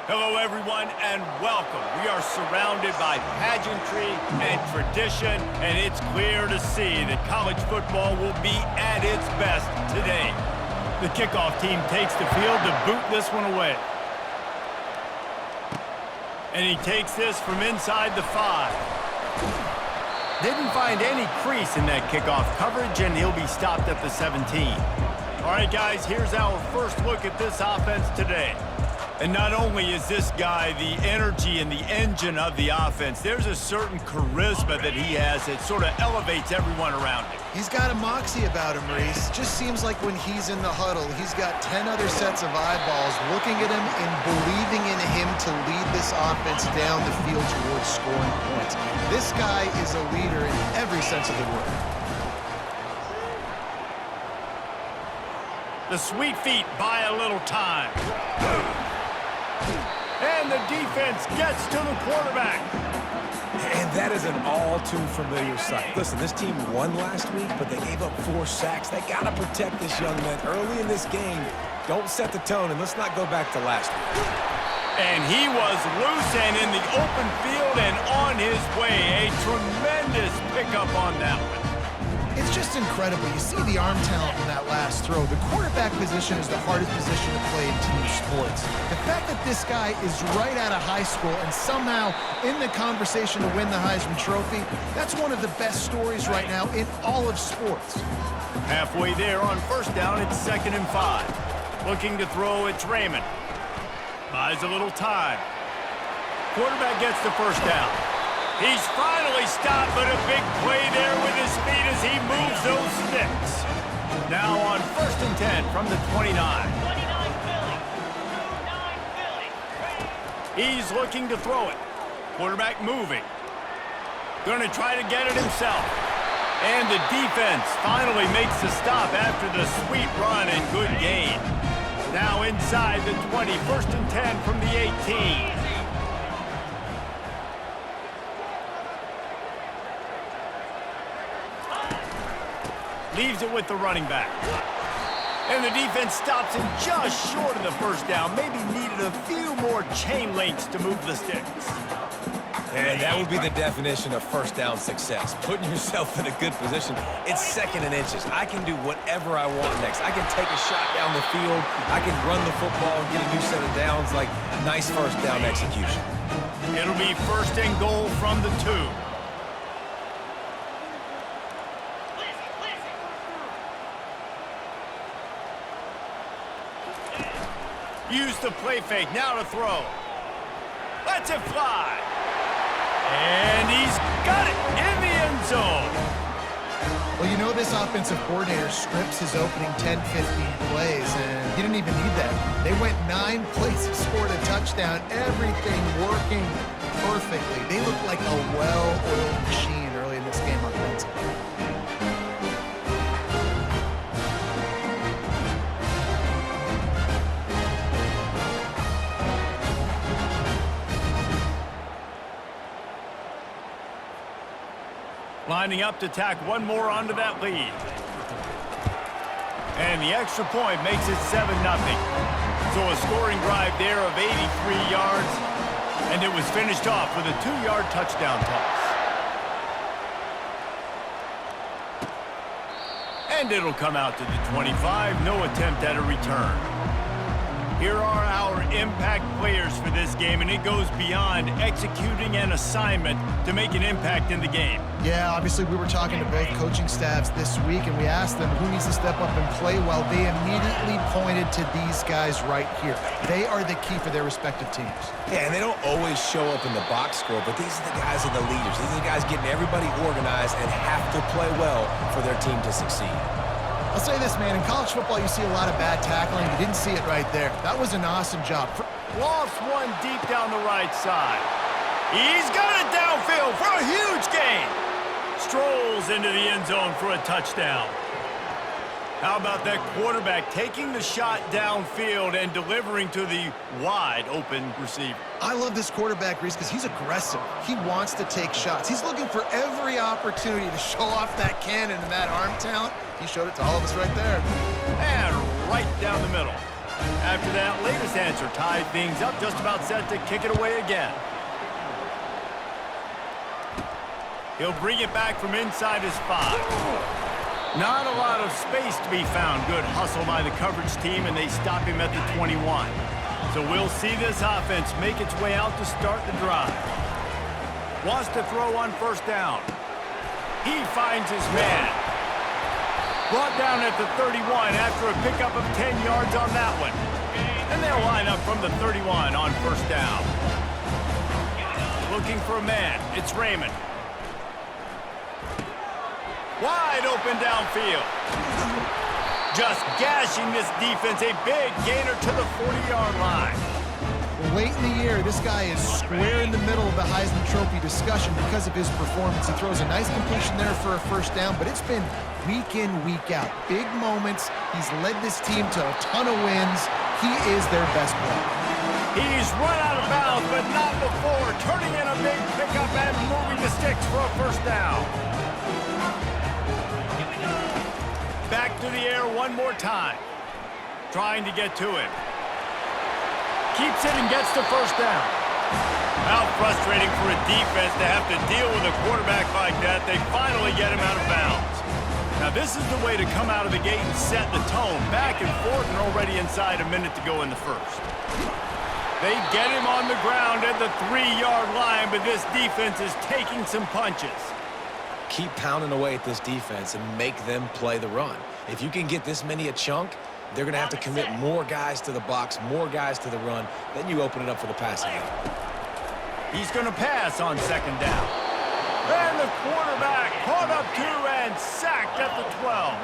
Hello, everyone, and welcome. We are surrounded by pageantry and tradition, and it's clear to see that college football will be at its best today. The kickoff team takes the field to boot this one away. And he takes this from inside the 5. Didn't find any crease in that kickoff coverage, and he'll be stopped at the 17. All right, guys, here's our first look at this offense today. And not only is this guy the energy and the engine of the offense, there's a certain charisma that he has that sort of elevates everyone around him. He's got a moxie about him, Reese. Just seems like when he's in the huddle, he's got 10 other sets of eyeballs looking at him and believing in him to lead this offense down the field towards scoring points. This guy is a leader in every sense of the word. The sweet feet buy a little time. And the defense gets to the quarterback. And that is an all-too-familiar sight. Listen, this team won last week, but they gave up 4 sacks. They got to protect this young man early in this game. Don't set the tone, and let's not go back to last week. And he was loose and in the open field and on his way. A tremendous pickup on that one. It's just incredible. You see the arm talent in that last throw. The quarterback position is the hardest position to play in team sports. The fact that this guy is right out of high school and somehow in the conversation to win the Heisman Trophy, that's one of the best stories right now in all of sports. Halfway there on first down, it's 2nd and 5. Looking to throw, it's Raymond. Buys a little time. Quarterback gets the first down. He's finally stopped, but a big play there with his feet as he moves those sticks. Now on 1st and 10 from the 29. He's looking to throw it. Quarterback moving. Going to try to get it himself. And the defense finally makes the stop after the sweet run and good gain. Now inside the 20, 1st and 10 from the 18. Leaves it with the running back. And the defense stops him just short of the first down. Maybe needed a few more chain links to move the sticks. And that would be the definition of first down success. Putting yourself in a good position. It's 2nd and inches. I can do whatever I want next. I can take a shot down the field. I can run the football and get a new set of downs. Like, nice first down execution. It'll be 1st and goal from the 2. Use the play fake, now to throw. Lets it fly. And he's got it in the end zone. Well, you know this offensive coordinator scripts his opening 10, 15 plays, and he didn't even need that. They went 9 plays and scored a touchdown, everything working perfectly. They look like a well-oiled machine early in this game offensively. Lining up to tack one more onto that lead. And the extra point makes it 7-0. So a scoring drive there of 83 yards, and it was finished off with a 2-yard touchdown toss. And it'll come out to the 25, no attempt at a return. Here are our impact players for this game, and it goes beyond executing an assignment to make an impact in the game. Yeah, obviously we were talking to both coaching staffs this week, and we asked them who needs to step up and play well. They immediately pointed to these guys right here. They are the key for their respective teams. Yeah, and they don't always show up in the box score, but these are the guys that are the leaders. These are the guys getting everybody organized and have to play well for their team to succeed. I'll say this, man, in college football you see a lot of bad tackling. You didn't see it right there. That was an awesome job. Lost one deep down the right side. He's got it downfield for a huge gain. Strolls into the end zone for a touchdown. How about that quarterback taking the shot downfield and delivering to the wide open receiver? I love this quarterback, Reese, because he's aggressive. He wants to take shots. He's looking for every opportunity to show off that cannon and that arm talent. He showed it to all of us right there. And right down the middle. After that latest answer tied things up, just about set to kick it away again. He'll bring it back from inside his 5. Not a lot of space to be found. Good hustle by the coverage team, and they stop him at the 21. So we'll see this offense make its way out to start the drive. Wants to throw on first down. He finds his man. Brought down at the 31 after a pickup of 10 yards on that one. And they'll line up from the 31 on first down. Looking for a man. It's Raymond. Wide open downfield. Just gashing this defense. A big gainer to the 40-yard line. Late in the year, this guy is square in the middle of the Heisman Trophy discussion because of his performance. He throws a nice completion there for a first down, but it's been week in, week out. Big moments. He's led this team to a ton of wins. He is their best player. He's run out of bounds, but not before turning in a big pickup and moving the sticks for a first down. Back to the air one more time. Trying to get to him. Keeps it and gets the first down. How frustrating for a defense to have to deal with a quarterback like that. They finally get him out of bounds. Now this is the way to come out of the gate and set the tone. Back and forth and already inside a minute to go in the first. They get him on the ground at the 3-yard line, but this defense is taking some punches. Keep pounding away at this defense and make them play the run. If you can get this many a chunk, they're going to have to commit more guys to the box, more guys to the run. Then you open it up for the passing game. He's going to pass on second down. And the quarterback caught up to and sacked at the 12.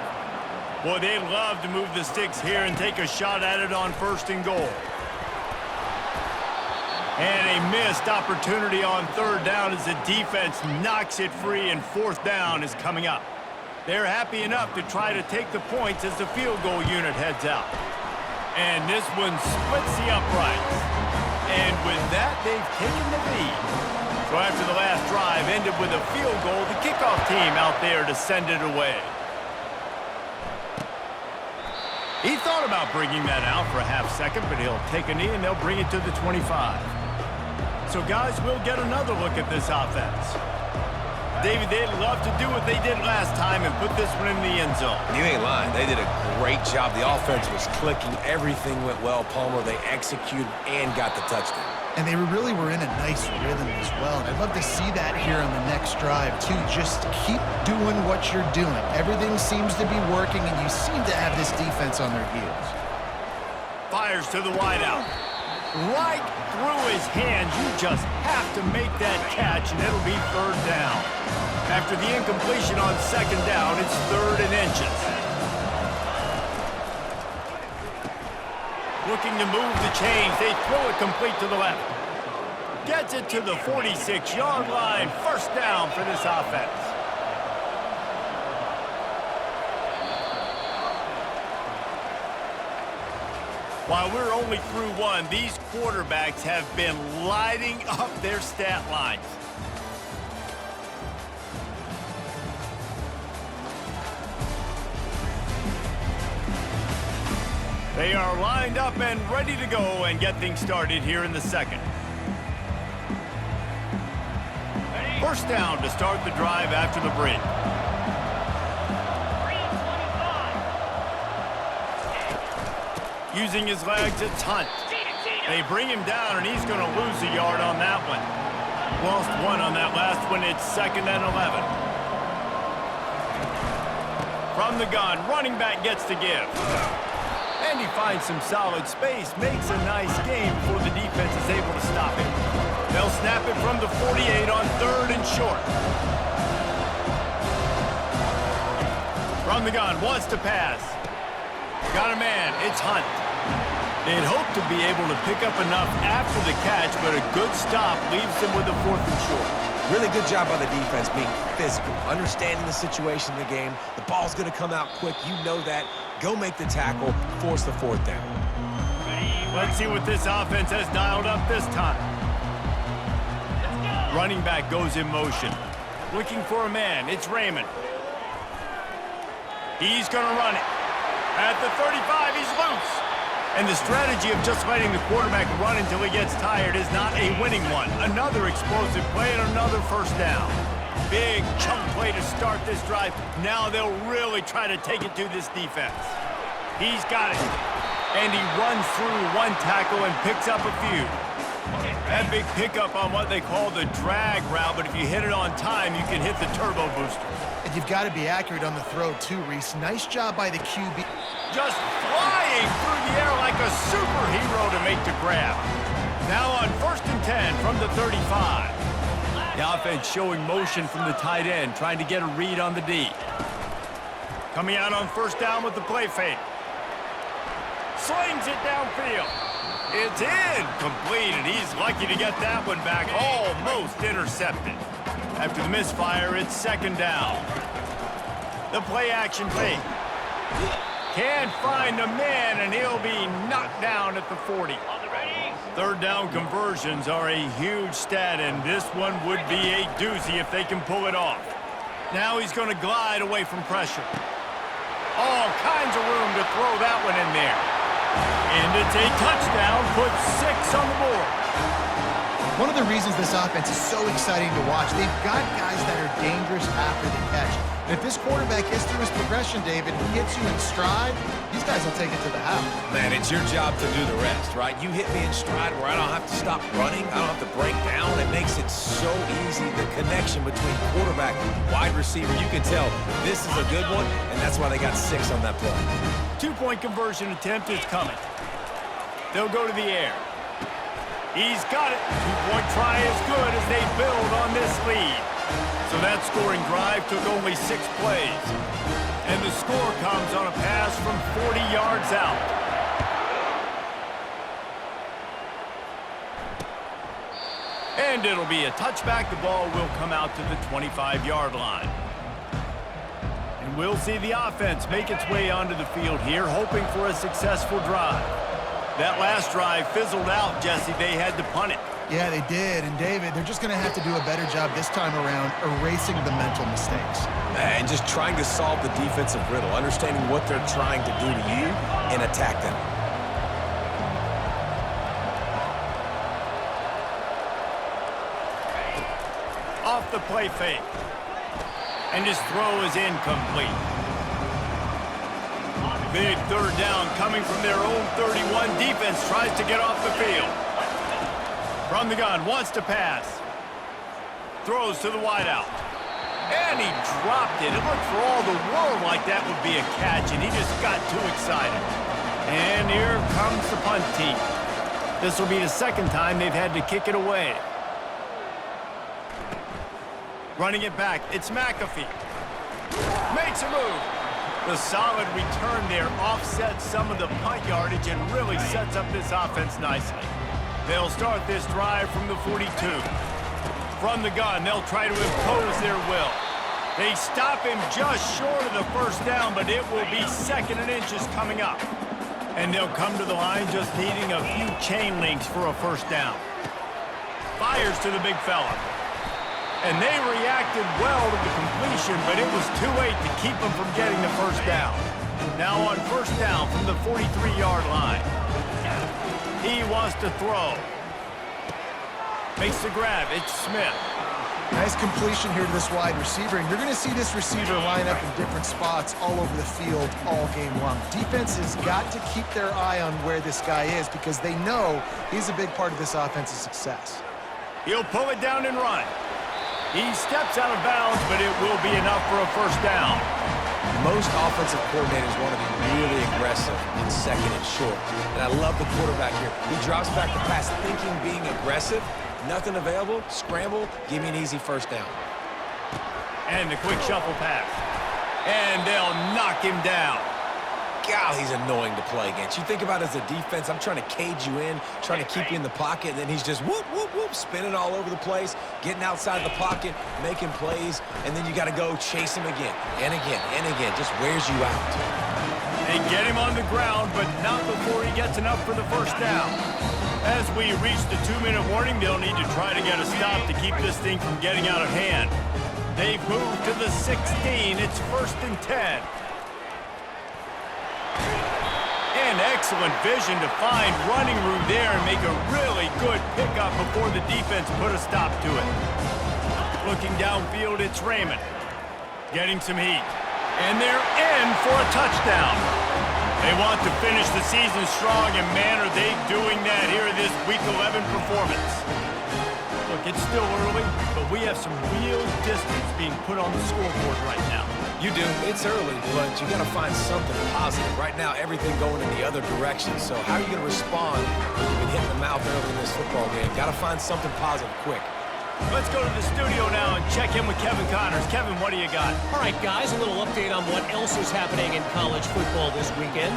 Boy, they'd love to move the sticks here and take a shot at it on first and goal. And a missed opportunity on third down as the defense knocks it free, and fourth down is coming up. They're happy enough to try to take the points as the field goal unit heads out. And this one splits the uprights. And with that, they've taken the lead. So after the last drive ended with a field goal, the kickoff team out there to send it away. He thought about bringing that out for a half second, but he'll take a knee and they'll bring it to the 25. So, guys, we'll get another look at this offense. David, they'd love to do what they did last time and put this one in the end zone. You ain't lying. They did a great job. The offense was clicking. Everything went well, Palmer. They executed and got the touchdown. And they really were in a nice rhythm as well. And I'd love to see that here on the next drive, too. Just keep doing what you're doing. Everything seems to be working, and you seem to have this defense on their heels. Fires to the wideout. Right through his hands. You just have to make that catch, and it'll be third down. After the incompletion on second down, it's 3rd and inches. Looking to move the chains. They throw it complete to the left. Gets it to the 46-yard line. First down for this offense. While we're only through one, these quarterbacks have been lighting up their stat lines. They are lined up and ready to go and get things started here in the second. First down to start the drive after the break. Using his legs, it's Hunt. They bring him down, and he's going to lose a yard on that one. Lost one on that last one. It's 2nd and 11. From the gun, running back gets to give. And he finds some solid space, makes a nice game before the defense is able to stop him. They'll snap it from the 48 on 3rd and short. From the gun, wants to pass. Got a man, it's Hunt. They'd hope to be able to pick up enough after the catch, but a good stop leaves them with a 4th and short. Really good job by the defense being physical, understanding the situation in the game. The ball's going to come out quick. You know that. Go make the tackle, force the 4th down. Let's see what this offense has dialed up this time. Running back goes in motion. Looking for a man. It's Raymond. He's going to run it. At the 35, he's loose. And the strategy of just letting the quarterback run until he gets tired is not a winning one. Another explosive play and another first down. Big chunk play to start this drive. Now they'll really try to take it to this defense. He's got it. And he runs through one tackle and picks up a few. That big pickup on what they call the drag route, but if you hit it on time, you can hit the turbo boosters. And you've got to be accurate on the throw, too, Reese. Nice job by the QB. Just flying through the air like a superhero to make the grab. Now on 1st and 10 from the 35. The offense showing motion from the tight end, trying to get a read on the D. Coming out on 1st down with the play fake. Slings it downfield. It's incomplete, and he's lucky to get that one back, almost intercepted. After the misfire, it's 2nd down. The play action fake. Can't find a man, and he'll be knocked down at the 40. 3rd down conversions are a huge stat, and this one would be a doozy if they can pull it off. Now he's going to glide away from pressure. All kinds of room to throw that one in there. And it's a touchdown, puts 6 on the board. One of the reasons this offense is so exciting to watch, they've got guys that are dangerous after the catch. And if this quarterback gets through his progression, David, he hits you in stride, these guys will take it to the house. Man, it's your job to do the rest, right? You hit me in stride where I don't have to stop running. I don't have to break down. It makes it so easy. The connection between quarterback and wide receiver, you can tell this is a good one, and that's why they got 6 on that play. 2-point conversion attempt is coming. They'll go to the air. He's got it. 2-point try is good as they build on this lead. So that scoring drive took only 6 plays. And the score comes on a pass from 40 yards out. And it'll be a touchback. The ball will come out to the 25-yard line. And we'll see the offense make its way onto the field here, hoping for a successful drive. That last drive fizzled out, Jesse. They had to punt it. Yeah, they did. And, David, they're just going to have to do a better job this time around erasing the mental mistakes. And just trying to solve the defensive riddle, understanding what they're trying to do to you and attack them. Off the play fake. And his throw is incomplete. Big 3rd down coming from their own 31. Defense tries to get off the field. From the gun, wants to pass. Throws to the wideout. And he dropped it. It looked for all the world like that would be a catch, and he just got too excited. And here comes the punt team. This will be the 2nd time they've had to kick it away. Running it back, it's McAfee. Makes a move. The solid return there offsets some of the punt yardage and really sets up this offense nicely. They'll start this drive from the 42. From the gun, they'll try to impose their will. They stop him just short of the 1st down, but it will be 2nd and inches coming up. And they'll come to the line just needing a few chain links for a 1st down. Fires to the big fella. And they reacted well to the completion, but it was too late to keep them from getting the 1st down. Now on 1st down from the 43-yard line. He wants to throw. Makes the grab. It's Smith. Nice completion here to this wide receiver, and you're going to see this receiver line up in different spots all over the field all game long. Defense has got to keep their eye on where this guy is because they know he's a big part of this offense's success. He'll pull it down and run. He steps out of bounds, but it will be enough for a 1st down. Most offensive coordinators want to be really aggressive on 2nd and short. And I love the quarterback here. He drops back the pass thinking being aggressive. Nothing available, scramble, give me an easy 1st down. And the quick shuffle pass. And they'll knock him down. God, he's annoying to play against. You think about it as a defense, I'm trying to cage you in, trying to keep you in the pocket, and then he's just whoop, whoop, whoop, spinning all over the place, getting outside the pocket, making plays, and then you got to go chase him again, and again, and again. Just wears you out. They get him on the ground, but not before he gets enough for the 1st down. As we reach the 2-minute warning, they'll need to try to get a stop to keep this thing from getting out of hand. They've moved to the 16. It's 1st and 10. And Again, excellent vision to find running room there and make a really good pickup before the defense put a stop to it. Looking downfield, it's Raymond. Getting some heat. And they're in for a touchdown. They want to finish the season strong, and man, are they doing that here in this Week 11 performance. Look, it's still early, but we have some real distance being put on the scoreboard right now. You do. It's early, but you got to find something positive. Right now, everything going in the other direction. So how are you going to respond when you've been hitting the mouth early in this football game? Got to find something positive quick. Let's go to the studio now and check in with Kevin Connors. Kevin, what do you got? All right, guys, a little update on what else is happening in college football this weekend.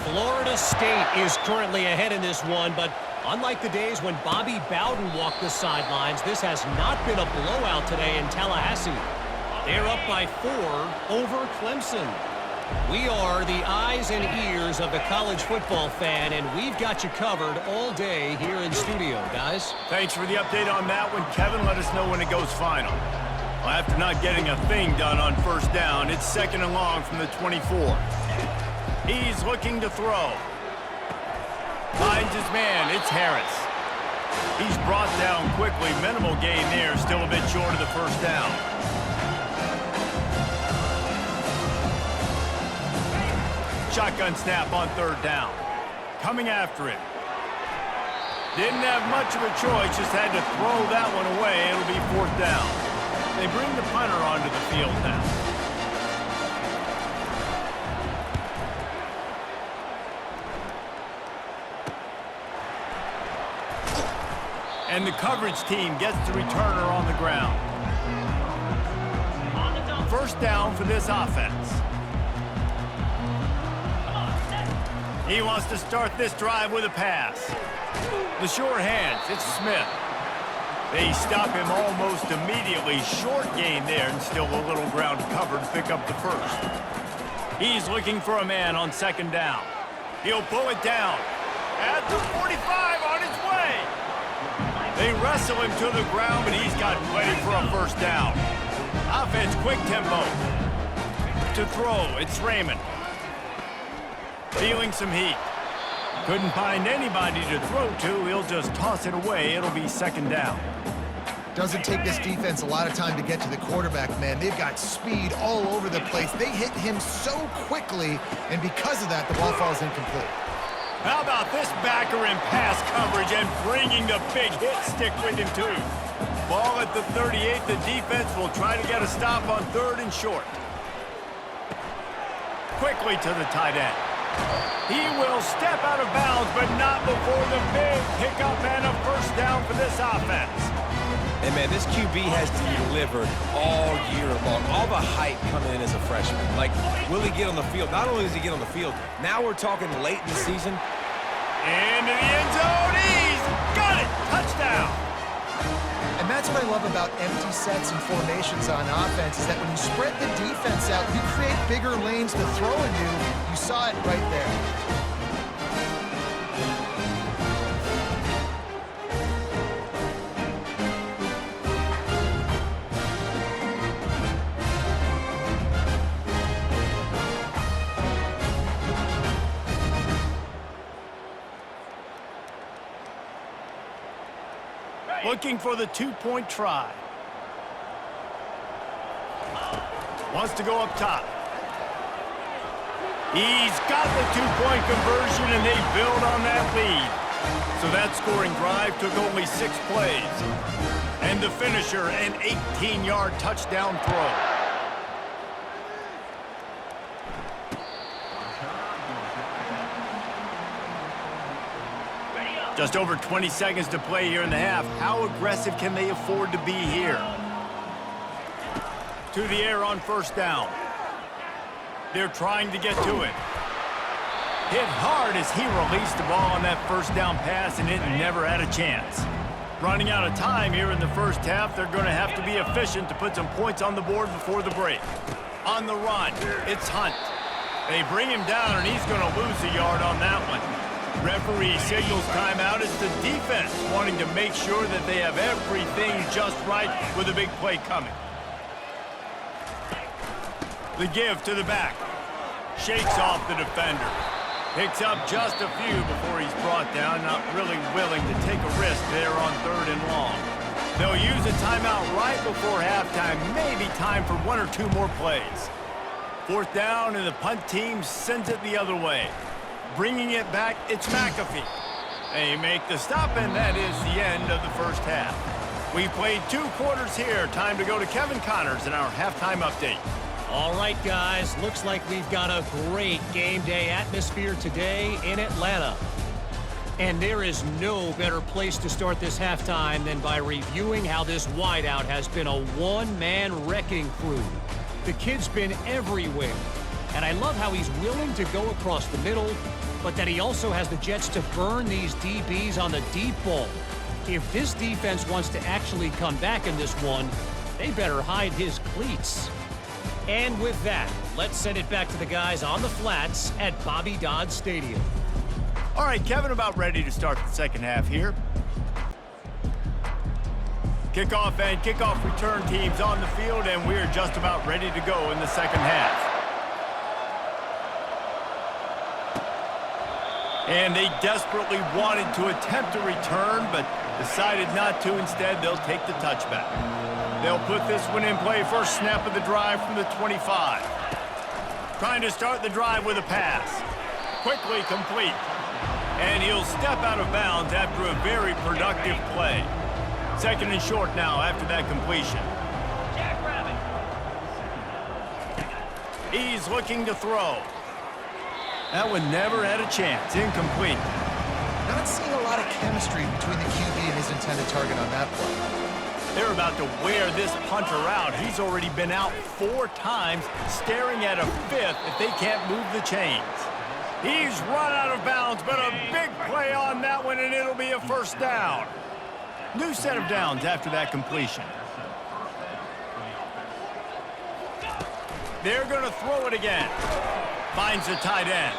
Florida State is currently ahead in this one, but unlike the days when Bobby Bowden walked the sidelines, this has not been a blowout today in Tallahassee. They're up by 4 over Clemson. We are the eyes and ears of the college football fan, and we've got you covered all day here in studio, guys. Thanks for the update on that one, Kevin. Let us know when it goes final. Well, after not getting a thing done on first down, it's 2nd and long from the 24. He's looking to throw. Finds his man. It's Harris. He's brought down quickly. Minimal gain there. Still a bit short of the first down. Shotgun snap on 3rd down. Coming after it. Didn't have much of a choice, just had to throw that one away. It'll be 4th down. They bring the punter onto the field now. And the coverage team gets the returner on the ground. 1st down for this offense. He wants to start this drive with a pass. The sure hands, it's Smith. They stop him almost immediately. Short gain there, and still a little ground cover to pick up the first. He's looking for a man on 2nd down. He'll pull it down. At the 45 on his way. They wrestle him to the ground, but he's got plenty for a 1st down. Offense, quick tempo. To throw, it's Raymond. Feeling some heat. Couldn't find anybody to throw to. He'll just toss it away. It'll be 2nd down. Doesn't take this defense a lot of time to get to the quarterback, man. They've got speed all over the place. They hit him so quickly, and because of that, the ball falls incomplete. How about this backer in pass coverage and bringing the big hit stick with him, too? Ball at the 38. The defense will try to get a stop on 3rd and short. Quickly to the tight end. He will step out of bounds, but not before the big pickup and a 1st down for this offense. And, man, this QB has delivered all year long. All the hype coming in as a freshman. Like, will he get on the field? Not only does he get on the field, now we're talking late in the season. Into the end zone. He's got it. Touchdown. And that's what I love about empty sets and formations on offense, is that when you spread the defense out, you create bigger lanes to throw into. You saw it right there. Looking for the 2-point try. Wants to go up top. He's got the 2-point conversion, and they build on that lead. So that scoring drive took only 6 plays. And the finisher, an 18-yard touchdown throw. Just over 20 seconds to play here in the half. How aggressive can they afford to be here? To the air on 1st down. They're trying to get to it. Hit hard as he released the ball on that 1st down pass, and it never had a chance. Running out of time here in the 1st half, they're going to have to be efficient to put some points on the board before the break. On the run, it's Hunt. They bring him down, and he's going to lose a yard on that one. Referee signals timeout. It's the defense wanting to make sure that they have everything just right with a big play coming. The give to the back. Shakes off the defender. Picks up just a few before he's brought down, not really willing to take a risk there on 3rd and long. They'll use a timeout right before halftime, maybe time for 1 or 2 more plays. 4th down, and the punt team sends it the other way. Bringing it back, it's McAfee. They make the stop, and that is the end of the first half. We've played 2 quarters here. Time to go to Kevin Connors in our halftime update. All right, guys, looks like we've got a great game day atmosphere today in Atlanta. And there is no better place to start this halftime than by reviewing how this wideout has been a one-man wrecking crew. The kid's been everywhere, and I love how he's willing to go across the middle, but that he also has the jets to burn these DBs on the deep ball. If this defense wants to actually come back in this one, they better hide his cleats. And with that, let's send it back to the guys on the flats at Bobby Dodd Stadium. All right, Kevin, about ready to start the second half here. Kickoff and kickoff return teams on the field, and we're just about ready to go in the second half. And they desperately wanted to attempt a return, but decided not to. Instead, they'll take the touchback. They'll put this one in play. First snap of the drive from the 25. Trying to start the drive with a pass. Quickly complete. And he'll step out of bounds after a very productive play. 2nd and short now after that completion. He's looking to throw. That one never had a chance. Incomplete. Not seeing a lot of chemistry between the QB and his intended target on that play. They're about to wear this punter out. He's already been out 4 times, staring at a 5th if they can't move the chains. He's run out of bounds, but a big play on that one, and it'll be a first down. New set of downs after that completion. They're going to throw it again. Finds the tight end.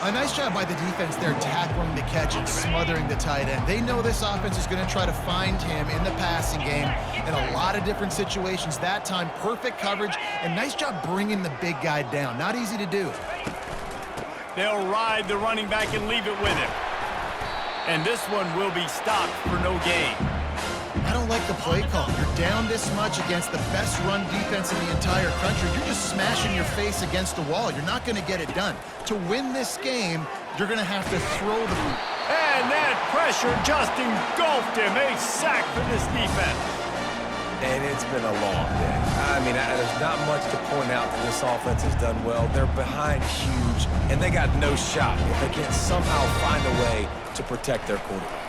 A nice job by the defense there, tackling the catch and smothering the tight end. They know this offense is going to try to find him in the passing game in a lot of different situations. That time, perfect coverage, and nice job bringing the big guy down. Not easy to do. They'll ride the running back and leave it with him. And this one will be stopped for no gain. I don't like the play call. You're down this much against the best run defense in the entire country. You're just smashing your face against the wall. You're not going to get it done. To win this game, you're going to have to throw the ball. And that pressure just engulfed him. A sack for this defense. And it's been a long day. I mean, there's not much to point out that this offense has done well. They're behind huge, and they got no shot if they can't somehow find a way to protect their quarterback.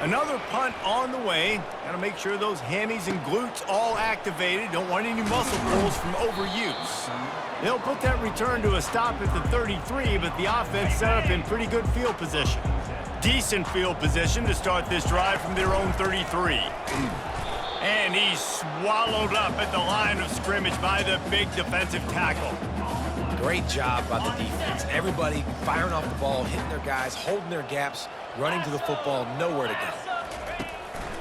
Another punt on the way. Got to make sure those hammies and glutes all activated. Don't want any muscle pulls from overuse. They'll put that return to a stop at the 33, but the offense set up in pretty good field position. Decent field position to start this drive from their own 33. And he's swallowed up at the line of scrimmage by the big defensive tackle. Great job by the defense. Everybody firing off the ball, hitting their guys, holding their gaps, running to the football, nowhere to go.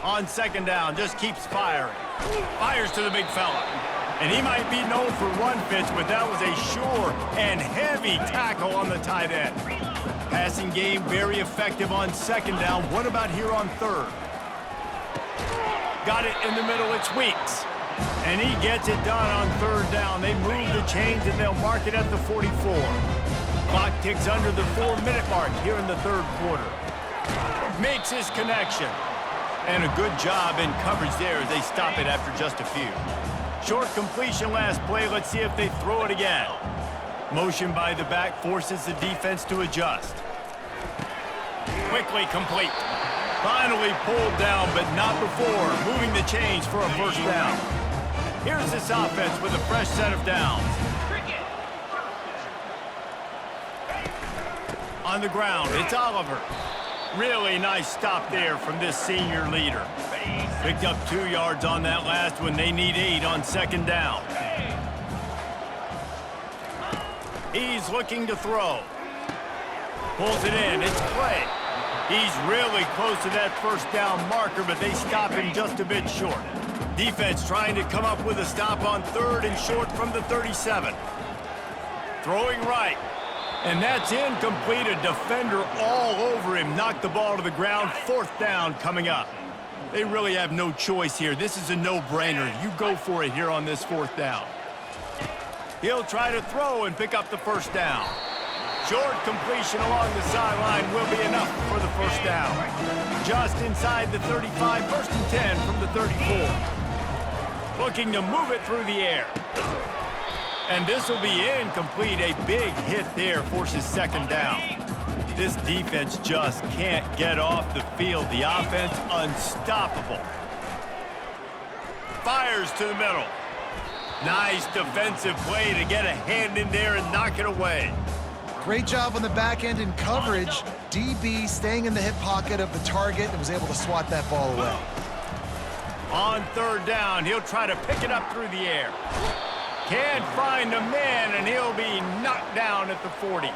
On 2nd down, just keeps firing. Fires to the big fella. And he might be known for run fits, but that was a sure and heavy tackle on the tight end. Passing game very effective on 2nd down. What about here on 3rd? Got it in the middle, it's Weeks. And he gets it done on 3rd down. They move the chains and they'll mark it at the 44. Clock ticks under the 4-minute mark here in the 3rd quarter. Makes his connection. And a good job in coverage there as they stop it after just a few. Short completion last play. Let's see if they throw it again. Motion by the back forces the defense to adjust. Quickly complete. Finally pulled down, but not before. Moving the chains for a first down. Here's this offense with a fresh set of downs. On the ground, it's Oliver. Really nice stop there from this senior leader. Picked up 2 yards on that last one. They need 8 on 2nd down. He's looking to throw. Pulls it in. It's Clay. He's really close to that first down marker, but they stop him just a bit short. Defense trying to come up with a stop on 3rd and short from the 37. Throwing right. And that's incomplete. A defender all over him. Knocked the ball to the ground. 4th down coming up. They really have no choice here. This is a no-brainer. You go for it here on this 4th down. He'll try to throw and pick up the 1st down. Short completion along the sideline will be enough for the 1st down. Just inside the 35, 1st and 10 from the 34. Looking to move it through the air. And this will be incomplete. A big hit there forces 2nd down. This defense just can't get off the field. The offense unstoppable. Fires to the middle. Nice defensive play to get a hand in there and knock it away. Great job on the back end in coverage. DB staying in the hip pocket of the target and was able to swat that ball away. On 3rd down, he'll try to pick it up through the air. Can't find a man, and he'll be knocked down at the 40.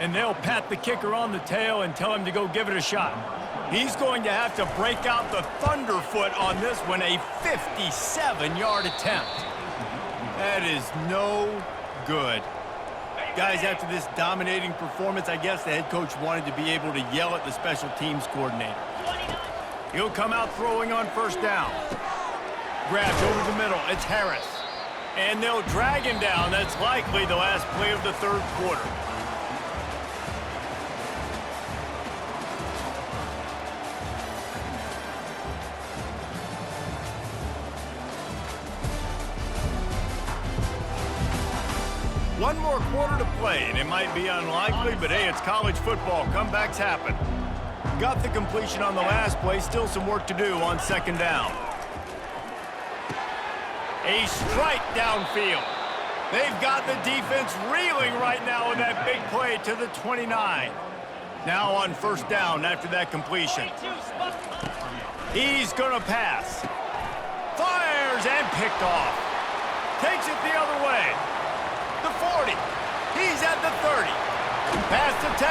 And they'll pat the kicker on the tail and tell him to go give it a shot. He's going to have to break out the thunderfoot on this one, a 57-yard attempt. That is no good. Guys, after this dominating performance, I guess the head coach wanted to be able to yell at the special teams coordinator. He'll come out throwing on 1st down. Grabbed over the middle. It's Harris. And they'll drag him down. That's likely the last play of the 3rd quarter. One more quarter to play, and it might be unlikely, but hey, it's college football. Comebacks happen. Got the completion on the last play. Still some work to do on 2nd down. A strike downfield. They've got the defense reeling right now with that big play to the 29. Now on 1st down after that completion. He's going to pass. Fires and picked off. Takes it the other way. The 40. He's at the 30. Past the 10.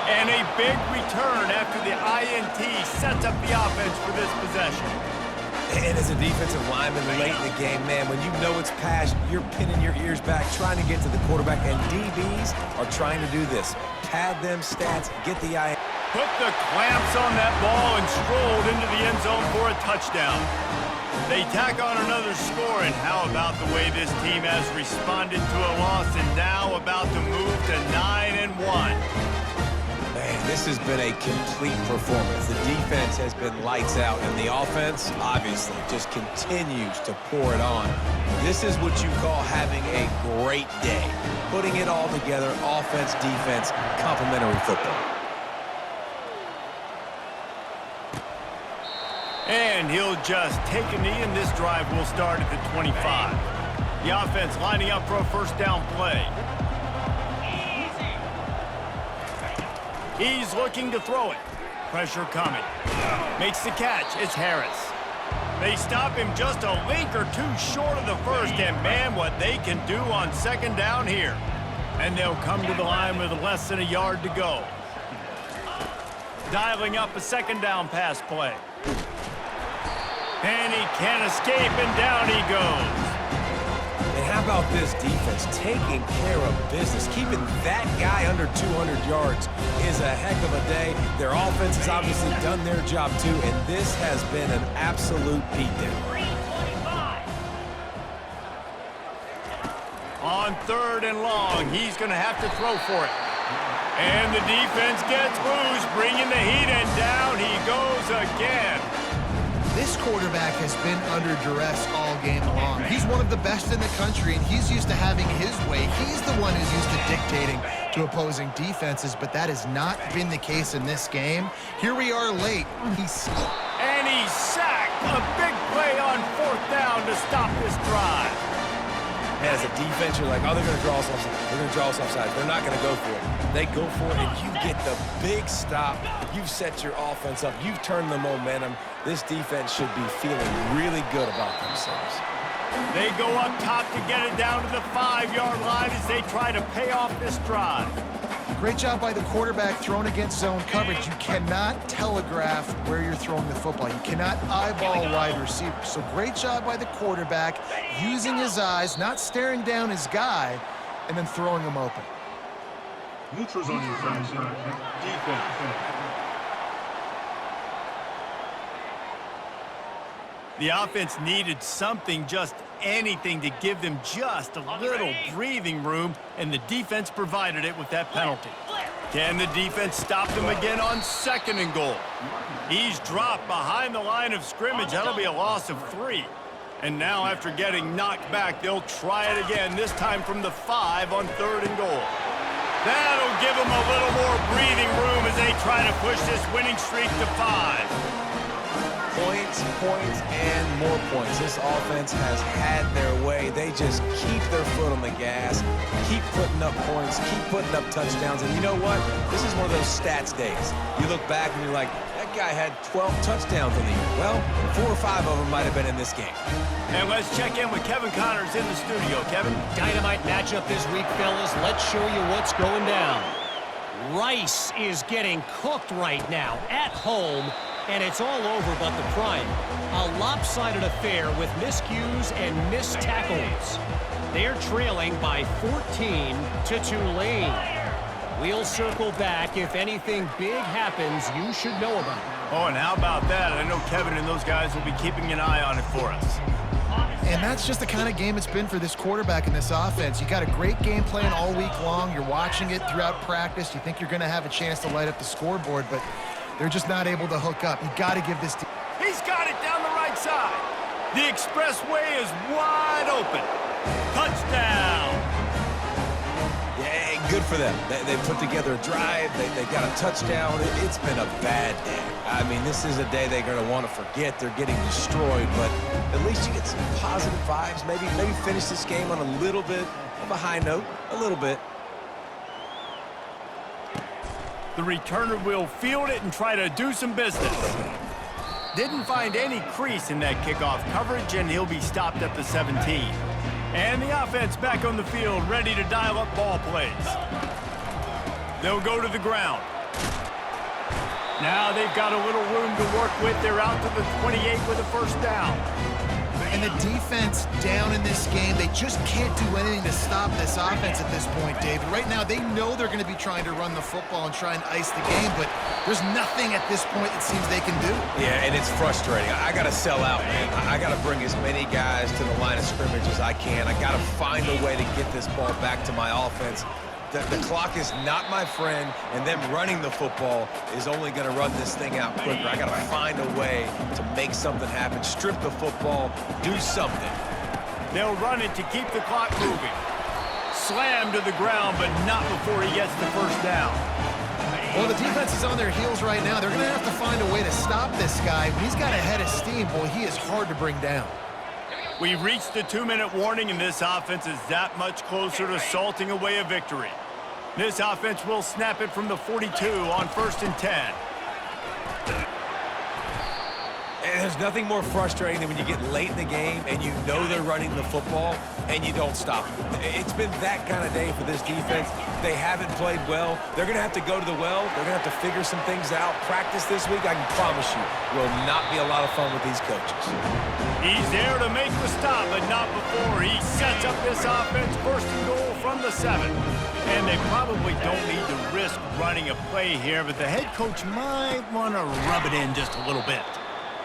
And a big return after the INT sets up the offense for this possession. And as a defensive lineman late in the game, man, when you know it's passed, you're pinning your ears back, trying to get to the quarterback, and DBs are trying to do this. Pad them stats, get the INT. Put the clamps on that ball and strolled into the end zone for a touchdown. They tack on another score, and how about the way this team has responded to a loss and now about to move to 9-1. Man, this has been a complete performance. The defense has been lights out, and the offense, obviously, just continues to pour it on. This is what you call having a great day. Putting it all together, offense, defense, complementary football. And he'll just take a knee, and this drive will start at the 25. The offense lining up for a 1st down play. He's looking to throw it. Pressure coming. Makes the catch. It's Harris. They stop him just a link or two short of the 1st, and man, what they can do on 2nd down here. And they'll come to the line with less than a yard to go. Dialing up a 2nd down pass play. And he can't escape, and down he goes. And how about this defense taking care of business? Keeping that guy under 200 yards is a heck of a day. Their offense has obviously done their job too, and this has been an absolute beatdown. On 3rd and long, he's going to have to throw for it. And the defense gets loose, bringing the heat, and down he goes again. This quarterback has been under duress all game long. He's one of the best in the country, and he's used to having his way. He's the one who's used to dictating to opposing defenses, but that has not been the case in this game. Here we are late. And he's sacked. A big play on 4th down to stop this drive. And as a defense, you're like, oh, they're going to draw us offside. They're going to draw us offside. They're not going to go for it. They go for it, and you get the big stop. You've set your offense up. You've turned the momentum. This defense should be feeling really good about themselves. They go up top to get it down to the 5-yard line as they try to pay off this drive. Great job by the quarterback thrown against zone coverage. You cannot telegraph where you're throwing the football. You cannot eyeball wide receivers. So great job by the quarterback using his eyes, not staring down his guy, and then throwing him open. Neutrals on the infraction. Defense. The offense needed something, just anything, to give them just a little breathing room, and the defense provided it with that penalty. Can the defense stop them again on 2nd and goal? He's dropped behind the line of scrimmage. That'll be a loss of 3. And now, after getting knocked back, they'll try it again, this time from the 5 on 3rd and goal. That'll give them a little more breathing room as they try to push this winning streak to 5. Points, points, and more points. This offense has had their way. They just keep their foot on the gas, keep putting up points, keep putting up touchdowns. And you know what? This is one of those stats days. You look back and you're like, that guy had 12 touchdowns in the year. Well, 4 or 5 of them might have been in this game. And let's check in with Kevin Connors in the studio. Kevin? Dynamite matchup this week, fellas. Let's show you what's going down. Rice is getting cooked right now at home, and it's all over but the prime. A lopsided affair with miscues and missed tackles. They're trailing by 14 to Tulane. We'll circle back. If anything big happens, you should know about it. Oh, and how about that? I know Kevin and those guys will be keeping an eye on it for us. And that's just the kind of game it's been for this quarterback in this offense. You got a great game plan all week long. You're watching it throughout practice. You think you're going to have a chance to light up the scoreboard, but they're just not able to hook up. You got to give this. He's got it down the right side. The expressway is wide open. Touchdown. Yeah, good for them. They put together a drive. They got a touchdown. It's been a bad day. I mean, this is a day they're going to want to forget. They're getting destroyed, but at least you get some positive vibes. Maybe finish this game on a little bit of a high note. A little bit. The returner will field it and try to do some business. Didn't find any crease in that kickoff coverage, and he'll be stopped at the 17. And the offense back on the field, ready to dial up ball plays. They'll go to the ground. Now they've got a little room to work with. They're out to the 28 with a first down. And the defense down in this game, they just can't do anything to stop this offense at this point, David. Right now, they know they're going to be trying to run the football and try and ice the game, but there's nothing at this point it seems they can do. Yeah, and it's frustrating. I got to sell out, man. I got to bring as many guys to the line of scrimmage as I can. I got to find a way to get this ball back to my offense. The clock is not my friend, and them running the football is only going to run this thing out quicker. I got to find a way to make something happen, strip the football, do something. They'll run it to keep the clock moving. Slam to the ground, but not before he gets the first down. Well, the defense is on their heels right now. They're going to have to find a way to stop this guy. When he's got a head of steam, boy, he is hard to bring down. We've reached the 2-minute warning, and this offense is that much closer to salting away a victory. This offense will snap it from the 42 on 1st and 10. And there's nothing more frustrating than when you get late in the game and you know they're running the football and you don't stop it. It's been that kind of day for this defense. They haven't played well. They're going to have to go to the well. They're going to have to figure some things out. Practice this week, I can promise you, will not be a lot of fun with these coaches. He's there to make the stop, but not before. He sets up this offense, 1st and goal from the 7. And they probably don't need to risk running a play here, but the head coach might want to rub it in just a little bit.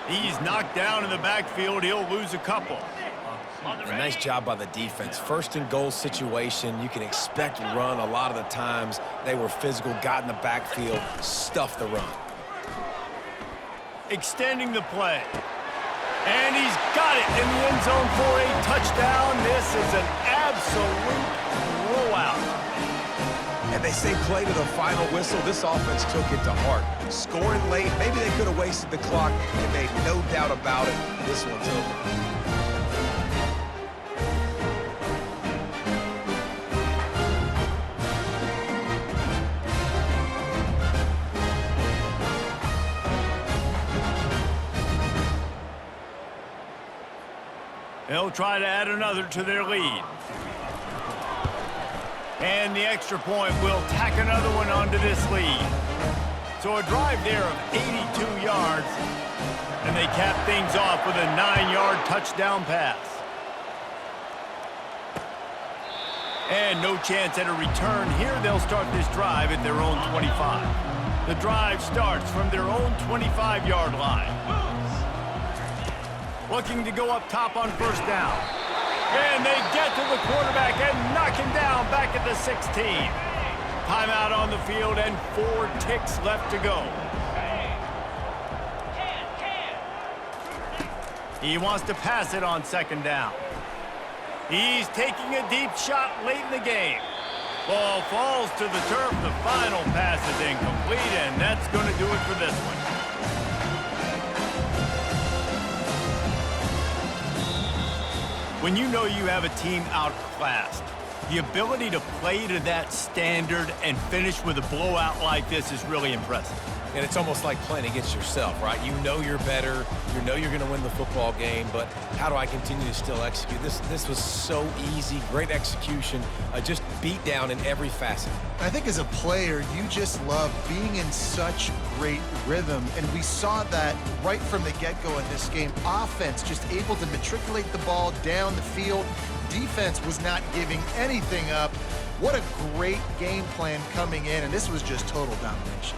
He's knocked down in the backfield. He'll lose a couple. A nice job by the defense. 1st and goal situation, you can expect run a lot of the times. They were physical, got in the backfield, stuffed the run. Extending the play. And he's got it in the end zone for a touchdown. This is an absolute blowout. And they say play to the final whistle. This offense took it to heart. Scoring late, maybe they could have wasted the clock. They made no doubt about it. This one's over. They'll try to add another to their lead. And the extra point will tack another one onto this lead. So a drive there of 82 yards. And they cap things off with a 9-yard touchdown pass. And no chance at a return here. They'll start this drive at their own 25. The drive starts from their own 25-yard line. Looking to go up top on first down. And they get to the quarterback and knock him down back at the 16. Timeout on the field and 4 ticks left to go. He wants to pass it on second down. He's taking a deep shot late in the game. Ball falls to the turf. The final pass is incomplete, and that's going to do it for this one. When you know you have a team outclassed, the ability to play to that standard and finish with a blowout like this is really impressive. And it's almost like playing against yourself, right? You know you're better. You know you're going to win the football game, but how do I continue to still execute? This was so easy, great execution, just beat down in every facet. I think as a player, you just love being in such great rhythm, and we saw that right from the get-go in this game. Offense just able to matriculate the ball down the field. Defense was not giving anything up. What a great game plan coming in, and this was just total domination.